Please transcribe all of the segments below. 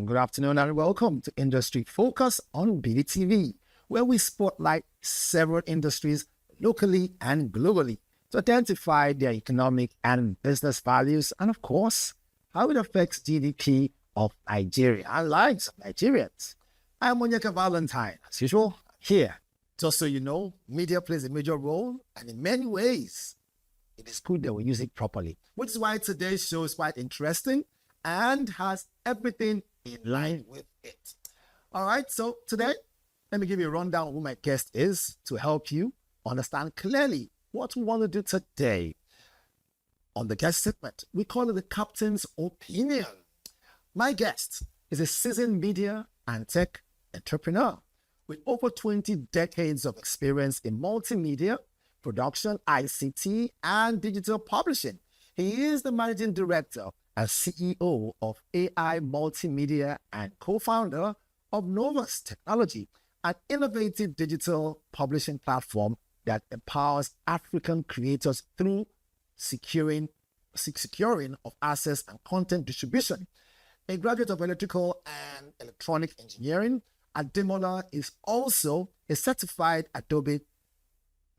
good afternoon, and welcome to Industry Focus on BDTV, where we spotlight several industries locally and globally to identify their economic and business values and, of course, how it affects GDP of Nigeria and lives of Nigerians. I'm Onyeka Valentine, as usual, here. Just so you know, media plays a major role, and in many ways, it is good that we use it properly, which is why today's show is quite interesting and has everything in line with it. All right, so today, let me give you a rundown of who my guest is to help you understand clearly what we want to do today. On the guest segment, we call it the Captain's Opinion. My guest is a seasoned media and tech entrepreneur with over 20 decades of experience in multimedia, production, ICT, and digital publishing. He is the managing director and CEO of AI Multimedia and co-founder of Knowvas Technology, an innovative digital publishing platform that empowers African creators through securing of access and content distribution. A graduate of electrical and electronic engineering, Ademola is also a certified Adobe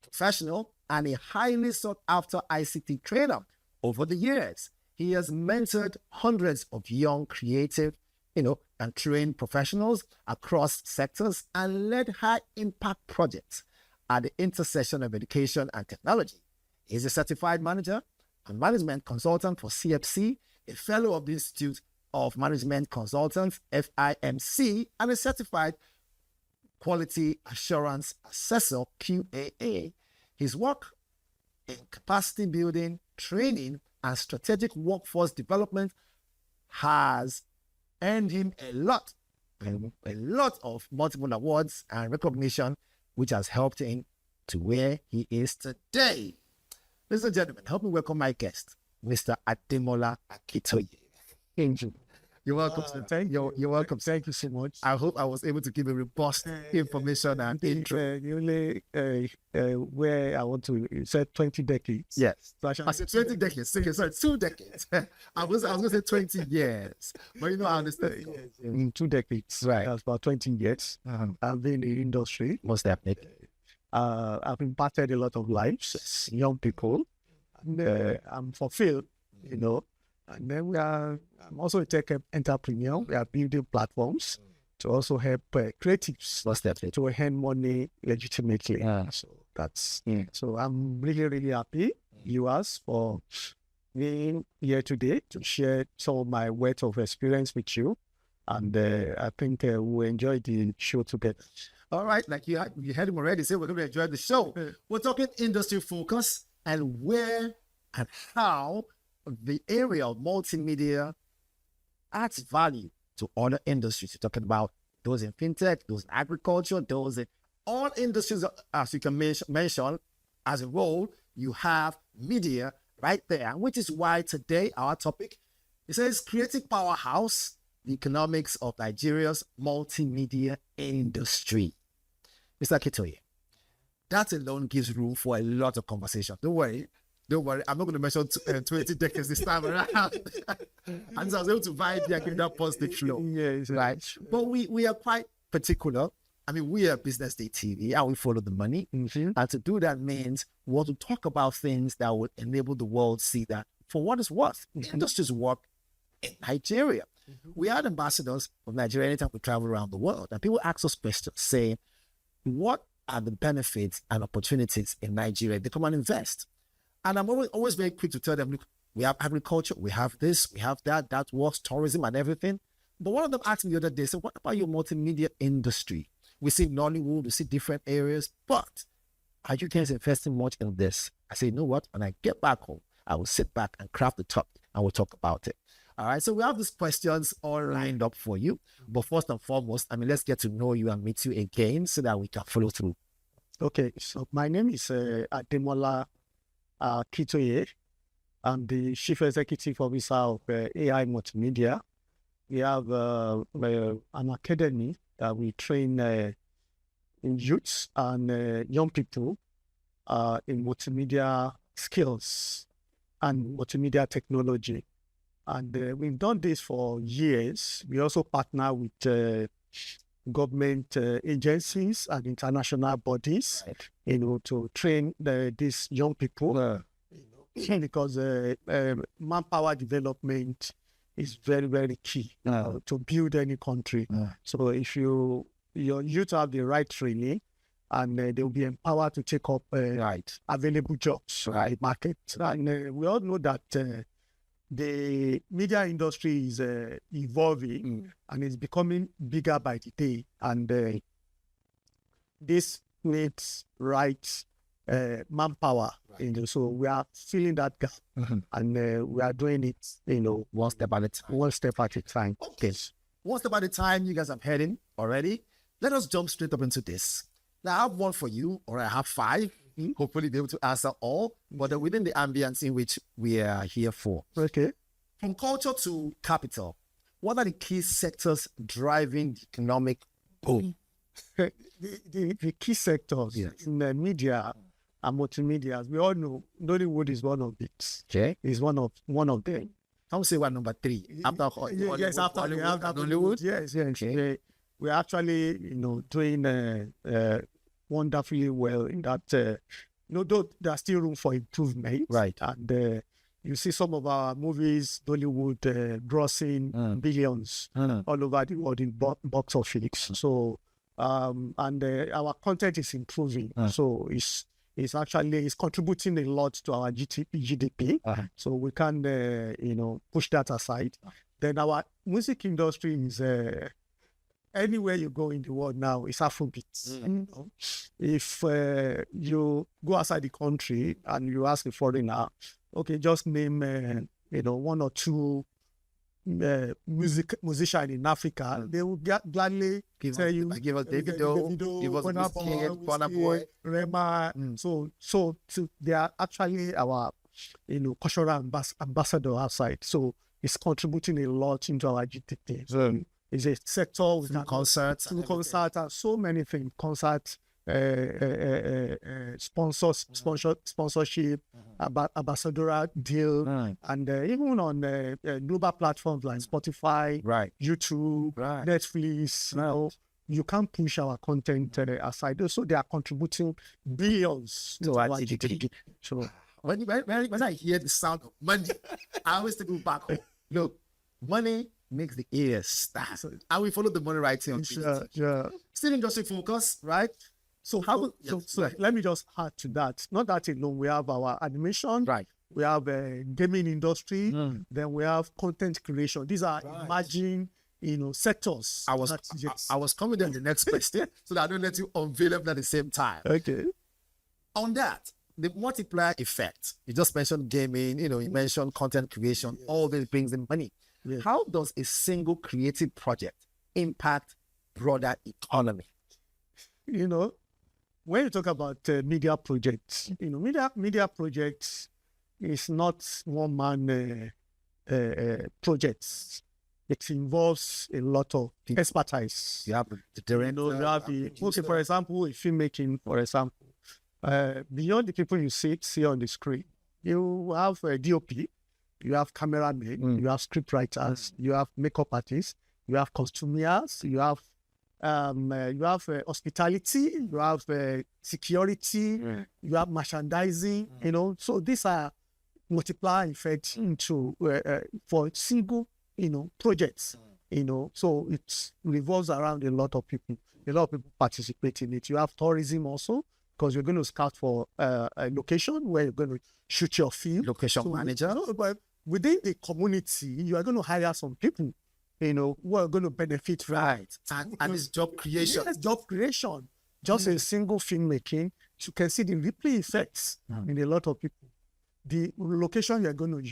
professional and a highly sought-after ICT trainer. Over the years, he has mentored hundreds of young creative, and trained professionals across sectors and led high-impact projects at the intersection of education and technology. He is a certified manager and management consultant for CFC, a fellow of the Institute of Management Consultants, FIMC, and a certified quality assurance assessor, QAA. His work in capacity building, training, and strategic workforce development has earned him a lot of multiple awards and recognition, which has helped him to where he is today. Ladies and gentlemen, help me welcome my guest, Mr. Ademola Akitoye. Angel. You're welcome. You're welcome. Thank you so much. I hope I was able to give a robust information and intro. Where I want to, you said 20 decades. Yes. So I said 20 decades. Okay, sorry, 2 decades. I was going to say 20 years. But I understand. Yes. In 2 decades. Right. That's about 20 years. I've been in the industry. Most definitely. I've impacted a lot of lives, young people. And I'm fulfilled, And then I'm also a tech entrepreneur. We are building platforms to also help creatives to earn money legitimately. So that's so I'm really, really happy you asked for being here today to share some of my wealth of experience with you. And I think we'll enjoy the show together. All right, like you heard him already say we're going to enjoy the show. We're talking industry focus and where and how the area of multimedia adds value to other industries. You're talking about those in fintech, those in agriculture, those in all industries, as you can mention, as a whole, you have media right there, which is why today our topic, it says creative powerhouse, the economics of Nigeria's multimedia industry. Mr. Akitoye, that alone gives room for a lot of conversation. Don't worry, I'm not going to mention 20 decades this time around. And so I was able to vibe here and give that positive flow. Yes, right. But we are quite particular. I mean, we are Business Day TV and we follow the money. Mm-hmm. And to do that means we want to talk about things that will enable the world to see that for what it's worth, industries work in Nigeria. We are ambassadors of Nigeria anytime we travel around the world. And people ask us questions saying, what are the benefits and opportunities in Nigeria? They come and invest. And I'm always very quick to tell them, look, we have agriculture, we have this, we have that works, tourism and everything. But one of them asked me the other day, so what about your multimedia industry? We see Nollywood, we see different areas, but are you guys investing much in this? I say, you know what? When I get back home, I will sit back and craft the topic and we'll talk about it. All right, so we have these questions all lined up for you. But first and foremost, let's get to know you and meet you again so that we can follow through. Okay, so my name is Ademola Akitoye. I'm the Chief Executive Officer of AI Multimedia. We have an academy that we train youths and young people in multimedia skills and multimedia technology. And we've done this for years. We also partner with government agencies and international bodies, to train these young people, because manpower development is very, very key to build any country. So if your youth have the right training, and they'll be empowered to take up available jobs in the market. And we all know that the media industry is evolving and is becoming bigger by the day. And this needs manpower. So we are filling that gap, and we are doing it, one step at a time. One step at a time. Okay. One step at a time, you guys have heading already. Let us jump straight up into this. Now, I have one for you, or I have five. Hopefully, be able to answer all, but within the ambience in which we are here for. Okay. From culture to capital, what are the key sectors driving the economic boom? The key sectors in the media and multimedia, we all know Nollywood is one of it. Okay. Is one of them. Don't say what number three. After Hollywood, after Nollywood. Yes. Okay. We're actually, doing wonderfully well in that. Though there's still room for improvement. Right. And you see some of our movies, Nollywood, grossing billions all over the world in box office. So, and our content is improving. So it's actually contributing a lot to our GDP. So we can, push that aside. Then our music industry is anywhere you go in the world now, it's Afrobeats. If you go outside the country and you ask a foreigner, okay, just name one or two musicians in Africa, they will gladly tell you. Give us Davido, give us Burna Boy, Rema. So they are actually our cultural ambassador outside. So it's contributing a lot into our GDP. It's a sector with concerts, and so many things. Concerts, sponsorship, ambassadorial deal, and even on global platforms like Spotify, YouTube, Netflix. You can't push our content aside. So they are contributing billions to our GDP. So when I hear the sound of money, I always think back home. Look, money makes the ears start. And we follow the money right here on Still industry focus, right? So let me just add to that. Not that alone. We have our animation, we have gaming industry, then we have content creation. These are emerging, sectors. I was coming on the next question, so that I don't let you unveil them at the same time. Okay. On that, the multiplier effect. You just mentioned gaming, you mentioned content creation, all this brings in money. How does a single creative project impact broader economy? When you talk about media projects, media projects is not one-man projects. It involves a lot of expertise. You have the director. For example, if filmmaking, beyond the people you see on the screen, you have a DOP, you have cameramen, you have script writers, you have makeup artists, you have costumiers, you have hospitality, you have security, you have merchandising. So these are multiplier effects into for single projects. So it revolves around a lot of people. A lot of people participate in it. You have tourism also, because you're going to scout for a location where you're going to shoot your film. Location manager. But within the community, you are going to hire some people, who are going to benefit. And it's job creation. Yes, job creation. Just a single filmmaking, you can see the ripple effects in a lot of people. The location you're going to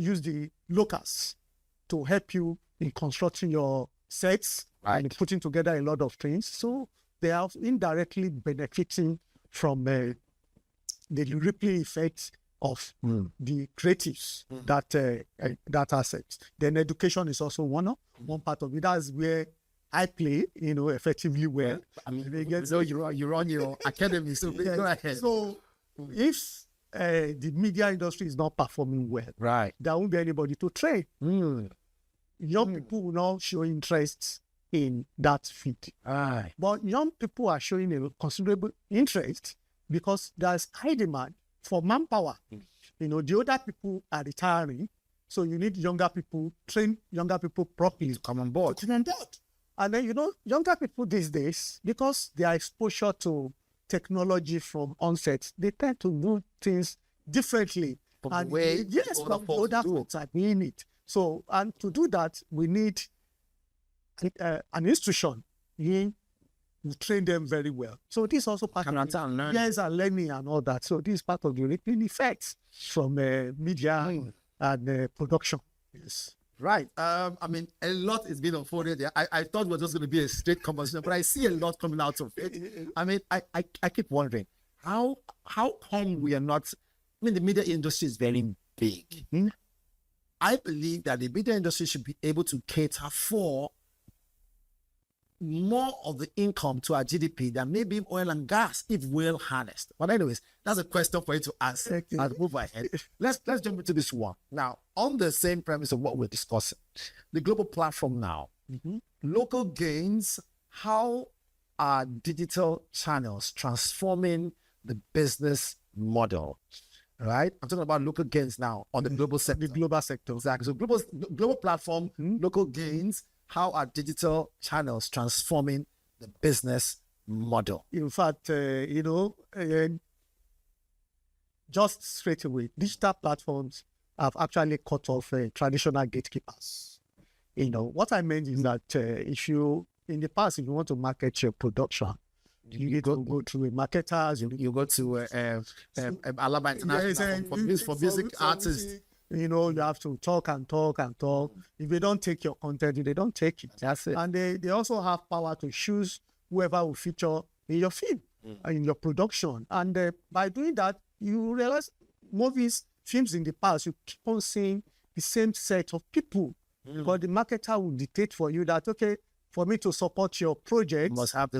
use the locals to help you in constructing your sets and putting together a lot of things. So they are indirectly benefiting from the ripple effects of the creatives that assets. Then education is also one part of it. That's where I play, effectively well. You run your academy, so go ahead. So if the media industry is not performing well, Right. there won't be anybody to train. Young people will not show interest in that field. Right. But young people are showing a considerable interest because there's high demand for manpower. You know, the older people are retiring, so you need younger people, train younger people properly. Come on board. To come on board. And then, you know, younger people these days, because their exposure to technology from onset, they tend to do things differently. From and the way yes, older from the folks older do. folks are doing it. So, and to do that, we need an institution who train them very well. So this is also part of Hands on learning. years and learning and all that. So this is part of the rippling effects from media and production. Yes. Right. I mean, a lot is being unfolded there. I thought it was just going to be a straight conversation, but I see a lot coming out of it. I mean, I keep wondering how come we are not. I mean, the media industry is very big. I believe that the media industry should be able to cater for more of the income to our GDP than maybe oil and gas if well harnessed. But anyways, that's a question for you to answer as we move ahead. Let's jump into this one. Now, on the same premise of what we're discussing, the global platform now, local gains, how are digital channels transforming the business model? Right? I'm talking about local gains now on the global sector. The global sector. Exactly. So global platform, local gains, how are digital channels transforming the business model? In fact, you know, just straight away, digital platforms have actually cut off traditional gatekeepers. You know, what I meant is that if you, in the past, if you want to market your production, you need to go through a marketers. You go to Alaba International for music artists. You know, you have to talk and talk and talk. If they don't take your content, they don't take it. That's it. And they also have power to choose whoever will feature in your film, in your production. And by doing that, you realize films in the past, you keep on seeing the same set of people. But the marketer will dictate for you that, okay, for me to support your project, You must have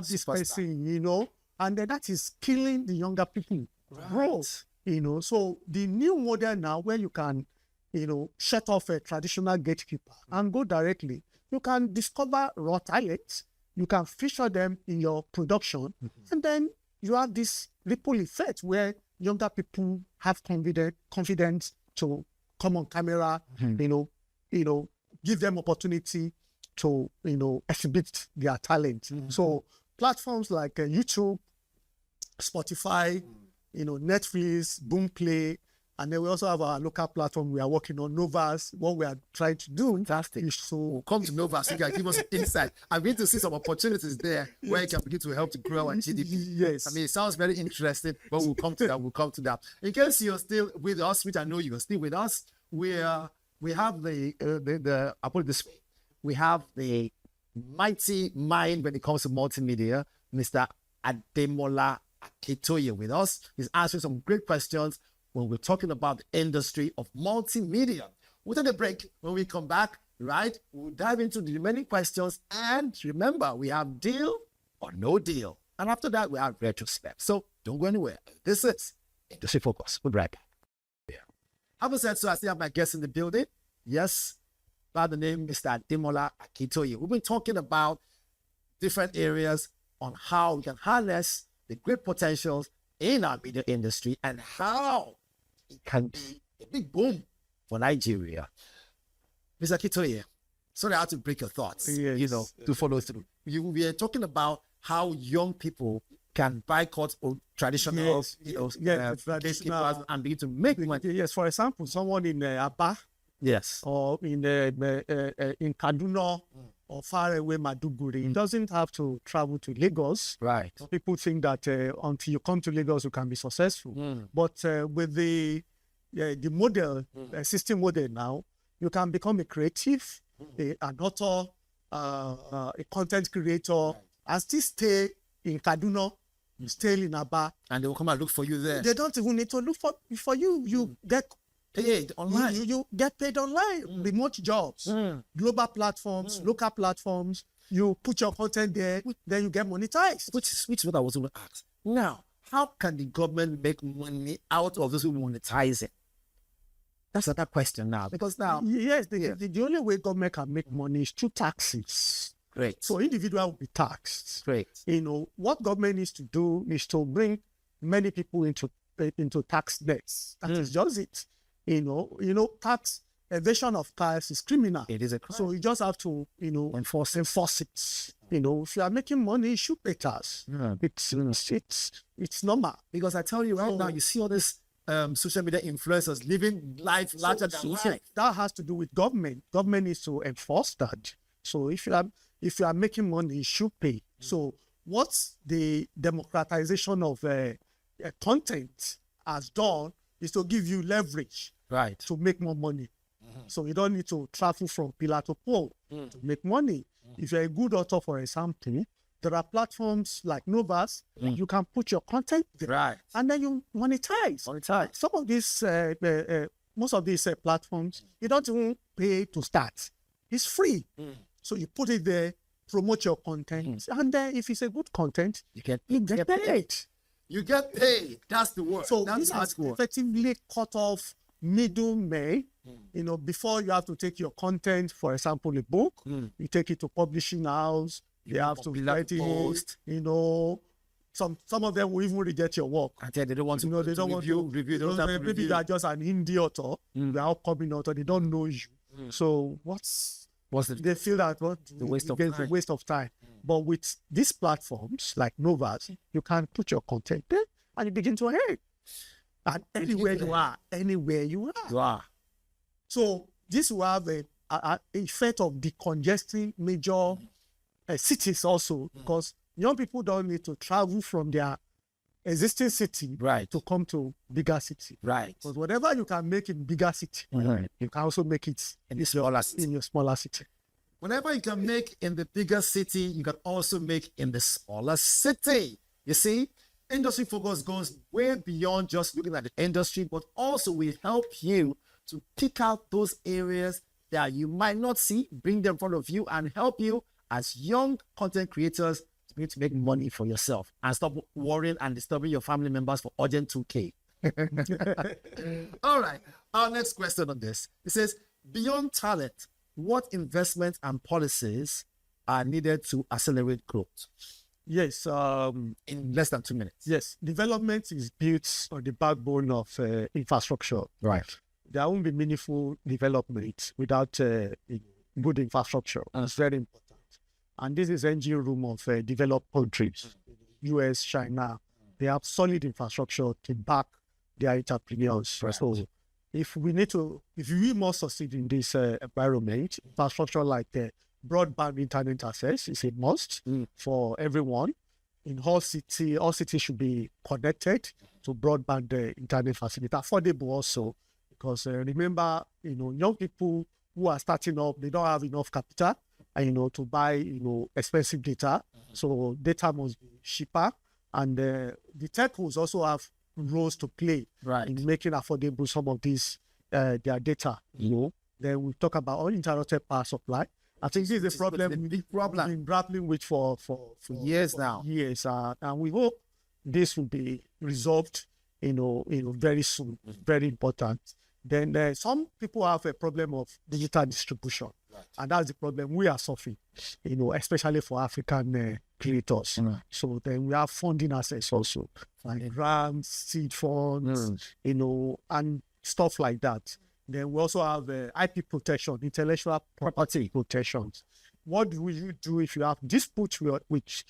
this person, you know. And then that is killing the younger people. Growth. You know, so the new model now where you can, you know, shut off a traditional gatekeeper and go directly. You can discover raw talents, you can feature them in your production, and then you have this ripple effect where younger people have confidence to come on camera, you know, give them opportunity to, you know, exhibit their talent. So platforms like YouTube, Spotify, you know, Netflix, Boomplay, and then we also have our local platform we are working on, Knowvas. What we are trying to do is so come to Knowvas, you can give us an insight. I'm going to see some opportunities there where you can begin to help to grow our GDP. Yes. I mean, it sounds very interesting, but we'll come to that. We'll come to that. In case you're still with us, which I know you're still with us, we have I put it this way, we have the mighty mind when it comes to multimedia, Mr. Ademola Akitoye with us. He's answering some great questions when we're talking about the industry of multimedia. We'll take a break. When we come back, right, we'll dive into the remaining questions. And remember, we have deal or no deal. And after that, we have retrospect. So don't go anywhere. This is Industry Focus. We'll be right back. Having said so, I still have my guest in the building. Yes, by the name Mr. Ademola Akitoye. We've been talking about different areas on how we can harness the great potentials in our media industry and how it can be a big boom for Nigeria. Mr. Akitoye, sorry I had to break your thoughts, to follow through. We are talking about how young people can boycott or traditional, gatekeepers and begin to make money. Yes, for example, someone in Aba, or in Kaduna, or far away Maduguri, it doesn't have to travel to Lagos. Right. People think that until you come to Lagos, you can be successful. But with the model, system model now, you can become a creative, an author, a content creator, and still stay in Kaduna, stay in Aba. And they will come and look for you there. They don't even need to look for you. You get paid online. You get paid online. Remote jobs, global platforms, local platforms. You put your content there, then you get monetized. Which is what I was going to ask. Now, how can the government make money out of those who monetize it? That's another question now, because now, yes, the only way government can make money is through taxes. great. So individual will be taxed. Great. What government needs to do is to bring many people into tax debts. That is just it. Tax evasion of tax is criminal. It is a crime. So you just have to, enforce it. If you are making money, you should pay tax. Yeah. It's normal. Because I tell you right now, you see all this social media influencers living life larger than life. That has to do with government. Government needs to enforce that. So if you are making money, you should pay. So what the democratization of content has done is to give you leverage, right, to make more money. So you don't need to travel from pillar to pole to make money. If you're a good author, for example, there are platforms like Knowvas. You can put your content there, right, and then you monetize. Some of these, most of these platforms, you don't even pay to start. It's free. So you put it there, promote your content, and then if it's a good content, you get paid. You get paid. That's the word. So that's this has effectively cut off middlemen. Before you have to take your content, for example, a book, you take it to publishing house. They have to write it. Some of them will even reject your work. And they don't want to. They don't want to review. They don't have to maybe review. they are just an indie author, they're upcoming author. They don't know you. So they feel that the waste of it's a waste of time. But with these platforms like Knowvas, you can put your content there and you begin to earn. And anywhere you are. So this will have a effect of decongesting major cities also, because young people don't need to travel from their existing city to come to bigger city. Right. Because whatever you can make in bigger city, you can also make it in your smaller city. Whatever you can make in the bigger city, you can also make in the smaller city. You see, industry focus goes way beyond just looking at the industry, but also will help you to pick out those areas that you might not see, bring them in front of you, and help you as young content creators to be able to make money for yourself and stop worrying and disturbing your family members for urgent 2K. All right. Our next question on this. It says, beyond talent, what investments and policies are needed to accelerate growth? Yes. In less than 2 minutes. Yes. Development is built on the backbone of infrastructure. Right. There won't be meaningful development without good infrastructure. It's very important. And this is engine room of developed countries, US, China. They have solid infrastructure to back their entrepreneurs. Right. So if we must succeed in this environment, infrastructure like broadband internet access is a must for everyone. In all cities should be connected to broadband internet facility, affordable also. Because remember, young people who are starting up, they don't have enough capital, to buy, expensive data. So data must be cheaper, and the telcos also have roles to play in making affordable some of these their data. Then we talk about uninterrupted power supply. I think this is a problem we've been grappling with for years now. Years, and we hope this will be resolved, very soon. Very important. Then some people have a problem of digital distribution, and that's the problem we are suffering, especially for African creators. So then we have funding access also, like grants, seed funds, and stuff like that. Then we also have IP protection, intellectual property protections. What will you do if you have dispute with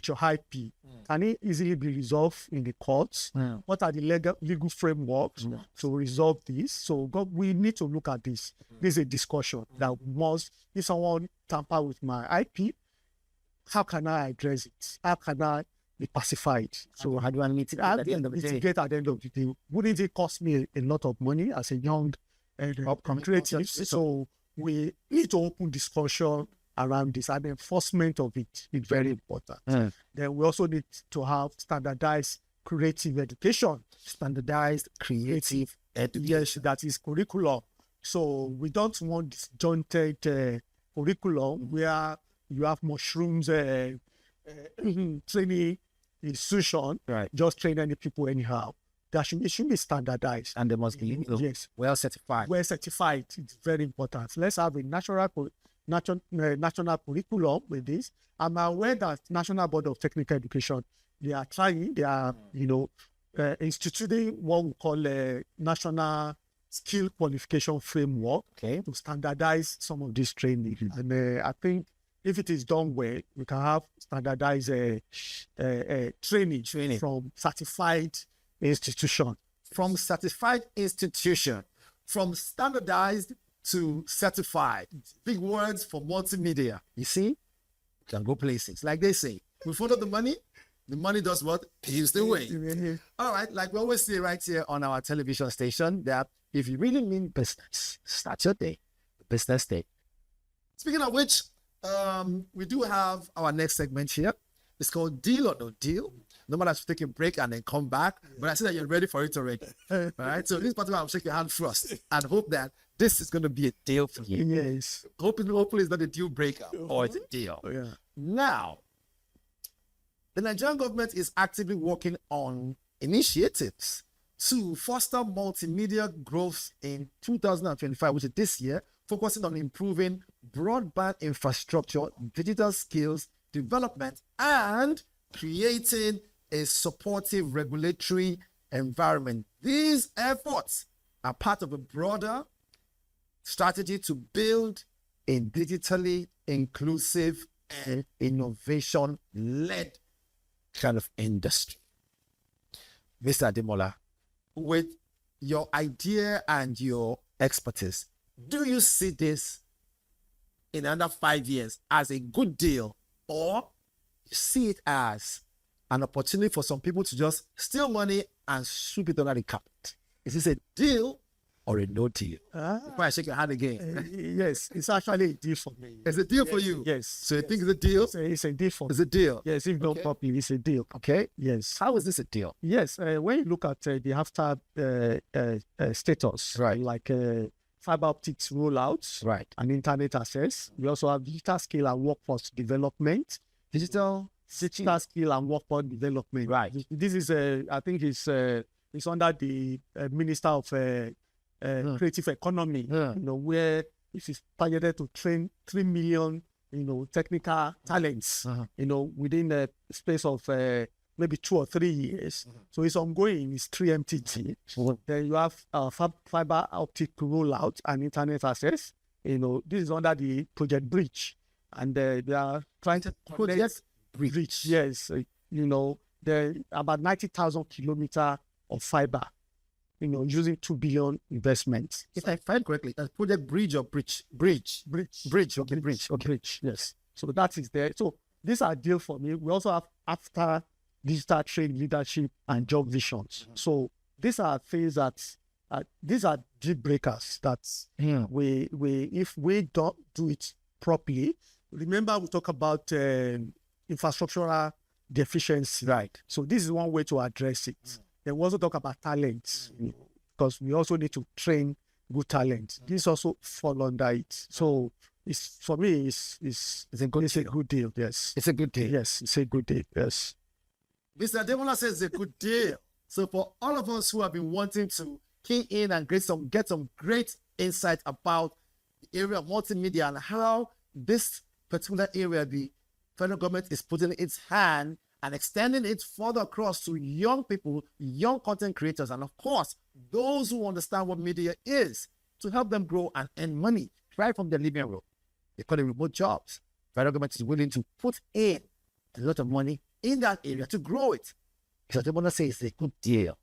your IP? Can it easily be resolved in the courts? What are the legal frameworks to resolve this? So we need to look at this. This is a discussion that if someone tamper with my IP, how can I address it? How can I be pacified? So how do I meet it at the end of the day? At the end of the day, wouldn't it cost me a lot of money as a young creative? So we need to open discussion around this, and enforcement of it is very important. Then we also need to have standardized creative education. Standardized creative education. Yes, that is curriculum. So we don't want disjointed curriculum where you have mushrooms training institution Right. just train any people anyhow. It should be standardized. And they must be Yes. well certified. Well certified. It's very important. Let's have a national curriculum with this. I'm aware that National Board of Technical Education, they are instituting what we call a national skill qualification framework to standardize some of this training. And I think if it is done well, we can have standardized training from certified institution. From certified institution, from standardized to certified. Big words for multimedia. You see, you can go places. Like they say, we follow the money does what? Paves the way. All right, like we always say right here on our television station, that if you really mean business, start your day, business day. Speaking of which, we do have our next segment here. It's called Deal or No Deal. No matter if you take a break and then come back, but I see that you're ready for it already. All right, so this part I'll shake your hand first and hope that this is going to be a deal for you. Yes. Hopefully it's not a deal breaker or it's a deal. Yeah. Now, the Nigerian government is actively working on initiatives to foster multimedia growth in 2025, which is this year, focusing on improving broadband infrastructure, digital skills development, and creating a supportive regulatory environment. These efforts are part of a broader strategy to build a digitally inclusive and innovation-led kind of industry. Mr. Ademola, with your idea and your expertise, do you see this in under 5 years as a good deal, or you see it as an opportunity for some people to just steal money and sweep it under the carpet? Is this a deal or a no deal? Before I shake your hand again. Yes, it's actually a deal for me. It's a deal for you? Yes. So you think it's a deal? It's a deal for me. It's a deal? Yes, if not properly, it's a deal. Okay. Yes. How is this a deal? Yes, when you look at the after status, Right. like fiber optics rollouts, Right. and internet access, we also have digital skill and workforce development. Digital skill and workforce development. Right. This is, I think it's under the Minister of Creative Economy, where it is targeted to train 3 million, technical talents, within the space of maybe 2 or 3 years. So it's ongoing. It's 3MTT. Then you have fiber optic rollout and internet access. This is under the Project Bridge, and they are trying to Project Bridge. Yes, there are about 90,000 kilometers of fiber. Using 2 billion investments. If I find correctly, that's Project Bridge or Bridge? Bridge. Okay, Bridge. Okay. Bridge, yes. So that is there. So these are deal for me. We also have after digital trade leadership and job visions. So these are things that these are deal breakers that we if we don't do it properly. Remember, we talk about infrastructural deficiency. Right. So this is one way to address it. Then we also talk about talent, because we also need to train good talent. This also fall under it. So it's, for me, it's a good deal. Yes. It's a good deal. Yes, it's a good deal. Yes. Mr. Ademola says it's a good deal. So for all of us who have been wanting to key in and get some great insight about the area of multimedia and how this particular area, the federal government is putting its hand and extending it further across to young people, young content creators, and of course, those who understand what media is, to help them grow and earn money right from their living room. They call it remote jobs. Federal government is willing to put in a lot of money in that area to grow it. So I want to say it's a good deal.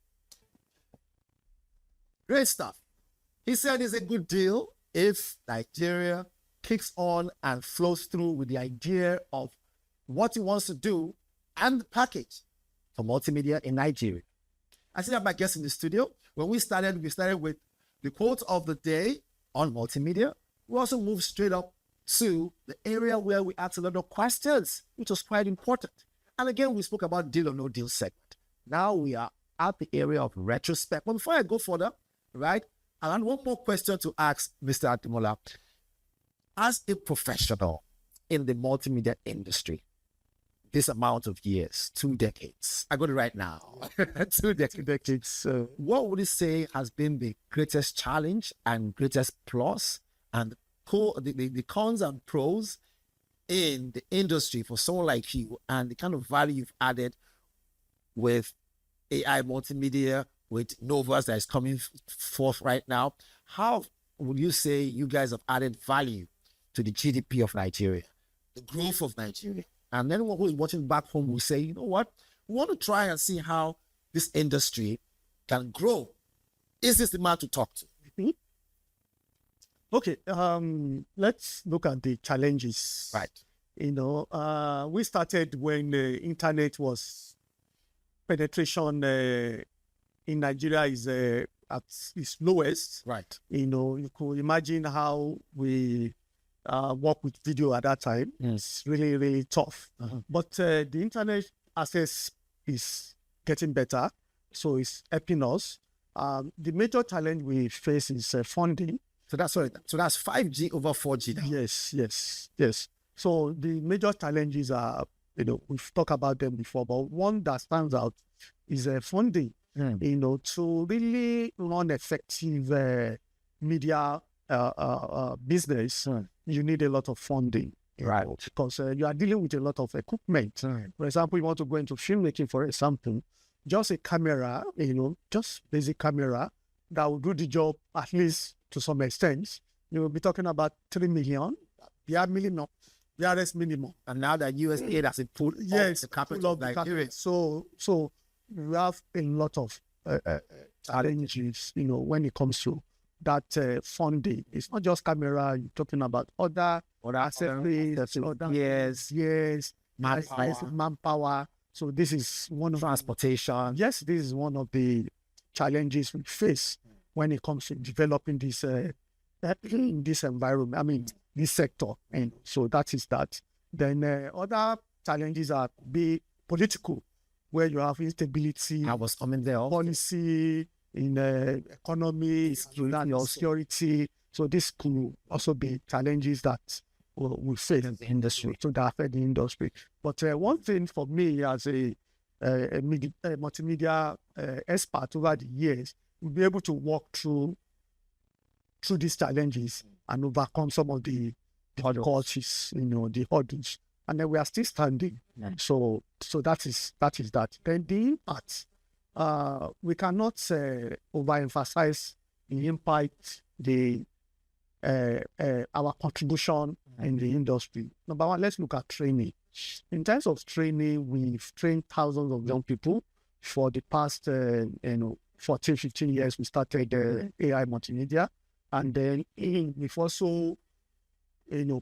Great stuff. He said it's a good deal if Nigeria kicks on and flows through with the idea of what he wants to do and the package for multimedia in Nigeria. I still have my guests in the studio. When we started with the quote of the day on multimedia. We also moved straight up to the area where we asked a lot of questions, which was quite important. And again, we spoke about deal or no deal segment. Now we are at the area of retrospect. But before I go further, right, I have one more question to ask Mr. Ademola. As a professional in the multimedia industry, this amount of years, 2 decades. I got it right now. 2 decades. What would you say has been the greatest challenge and greatest plus and the cons and pros in the industry for someone like you, and the kind of value you've added with AI Multimedia, with Knowvas that is coming forth right now? How would you say you guys have added value to the GDP of Nigeria, the growth of Nigeria? And then who is watching back home will say, you know what, we want to try and see how this industry can grow. Is this the man to talk to? Okay, let's look at the challenges. Right. We started when the internet was penetration in Nigeria is at its lowest. Right. You could imagine how we work with video at that time. It's really, really tough. But the internet access is getting better, so it's helping us. The major challenge we face is funding. So that's 5G over 4G now. Yes. So the major challenges are, we've talked about them before, but one that stands out is funding. To really run effective media business, you need a lot of funding. Right. Because you are dealing with a lot of equipment. For example, you want to go into filmmaking, for example, just a camera, just basic camera that will do the job at least to some extent. You will be talking about 3 million, BRS minimum. And now that USAID has put the capital of Nigeria. So we have a lot of challenges, when it comes to that funding. It's not just camera, you're talking about other accessories, manpower. So this is one of transportation. Yes, this is one of the challenges we face when it comes to developing this this environment, this sector. And so that is that. Then other challenges are political, where you have instability. I was coming there. Policy in economy, security. So this could also be challenges that we face in the industry, so that affect the industry. But one thing for me as a multimedia expert over the years, we'll be able to walk through these challenges and overcome some of the difficulties, the hurdles. And then we are still standing. So that is that. Then the impact, we cannot overemphasize the impact, our contribution in the industry. Number one, let's look at training. In terms of training, we've trained thousands of young people for the past 14, 15 years. We started AI Multimedia, and then we've also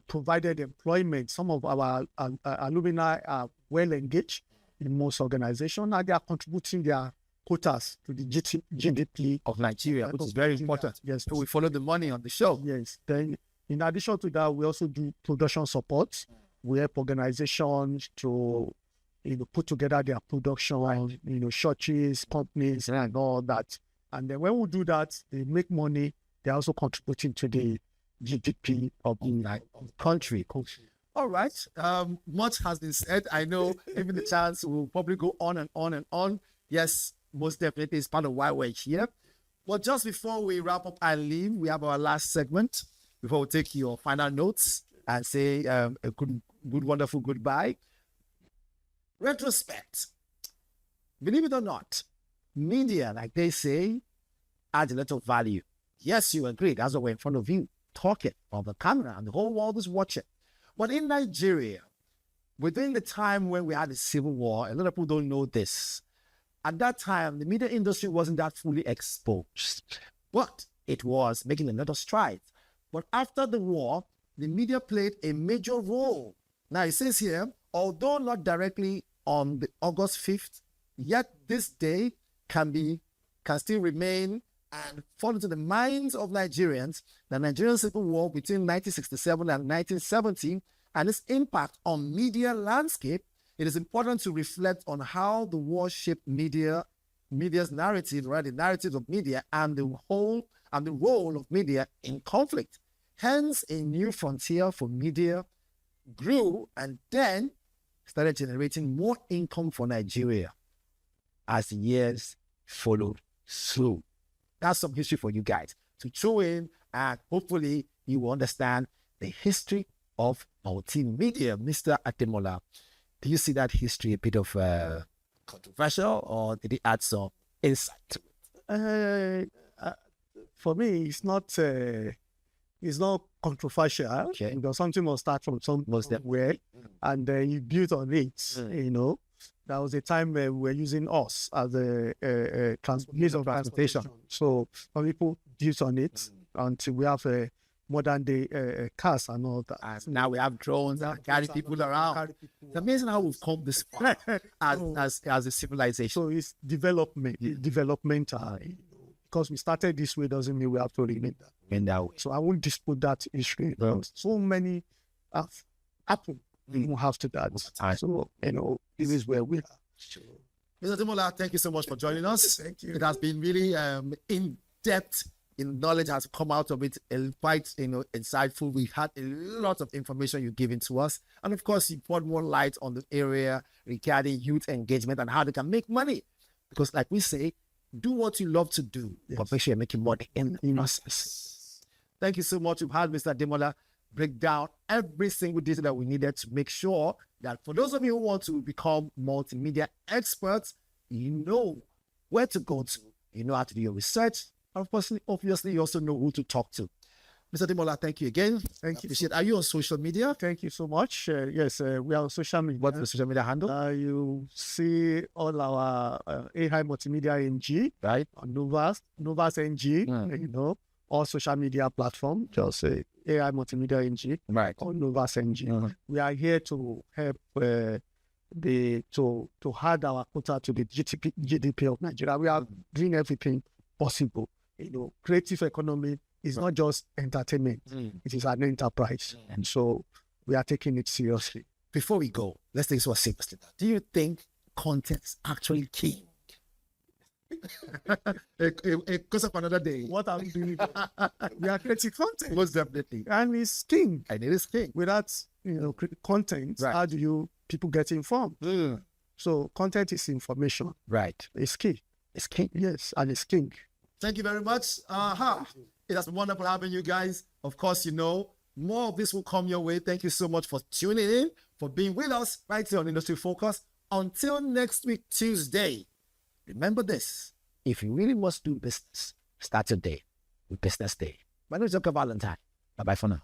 provided employment. Some of our alumni are well engaged in most organizations, and they are contributing their quotas to the GDP of Nigeria, which is very important. Yes, so we follow the money on the show. Yes. Then, in addition to that, we also do production support. We help organizations to put together their production, churches, companies, and all that. And then when we do that, they make money. They're also contributing to the GDP of the country. All right. Much has been said. I know given the chance, we'll probably go on and on and on. Yes, most definitely is part of why we're here. But just before we wrap up and leave, we have our last segment before we take your final notes and say a good, wonderful goodbye. Retrospect. Believe it or not, media, like they say, adds a lot of value. Yes, you agree. That's why we're in front of you, talking on the camera, and the whole world is watching. But in Nigeria, within the time when we had the Civil War, a lot of people don't know this. At that time, the media industry wasn't that fully exposed, but it was making a lot of strides. But after the war, the media played a major role. Now, it says here, although not directly on the August 5th, yet this day can still remain and fall into the minds of Nigerians, the Nigerian Civil War between 1967 and 1970, and its impact on media landscape. It is important to reflect on how the war shaped media's narrative, right? The narrative of media and the role of media in conflict. Hence, a new frontier for media grew, and then started generating more income for Nigeria as the years followed suit. That's some history for you guys to throw in, and hopefully you will understand the history of multimedia. Mr. Ademola, do you see that history a bit of controversial, or did it add some insight to it? For me, it's not controversial, because something must start from somewhere, and you build on it. You know, there was a time where we were using us as a means of transportation. So some people built on it until we have a modern day cars and all that. And now we have drones that carry people around. It's amazing how we've come this far as a civilization. So it's developmental. Because we started this way doesn't mean we have to remain that way. So I won't dispute that issue. So many have happened. We won't have to that. So, you know, this is where we are. Mr. Ademola, thank you so much for joining us. Thank you. It has been really in-depth in knowledge has come out of it, quite insightful. We've had a lot of information you've given to us. And of course, you poured more light on the area regarding youth engagement and how they can make money. Because like we say, do what you love to do, but make sure you're making money in the process. Thank you so much. We've had Mr. Ademola break down every single detail that we needed to make sure that for those of you who want to become multimedia experts, you know where to go to, you know how to do your research, and obviously you also know who to talk to. Mr. Ademola, thank you again. Thank you. Are you on social media? Thank you so much. Yes, we are on social media. What's the social media handle? You see all our AI Multimedia NG, right? On Knowvas NG, you know, all social media platform. Just say AI Multimedia NG, right? On Knowvas NG. We are here to help to add our quota to the GDP of Nigeria. We are doing everything possible. You know, creative economy is not just entertainment, it is an enterprise. And so we are taking it seriously. Before we go, let's take this one seriously. Do you think content is actually king? Because of another day. What are we doing? We are creating content. Most definitely. And it's king. And it is king. Without content, how do people get informed? So content is information. Right. It's key. It's king. Yes, and it's king. Thank you very much. It has been wonderful having you guys. Of course, more of this will come your way. Thank you so much for tuning in, for being with us right here on Industry Focus. Until next week, Tuesday, remember this. If you really must do business, start your day with Business Day. My name is Dr. Valentine. Bye-bye for now.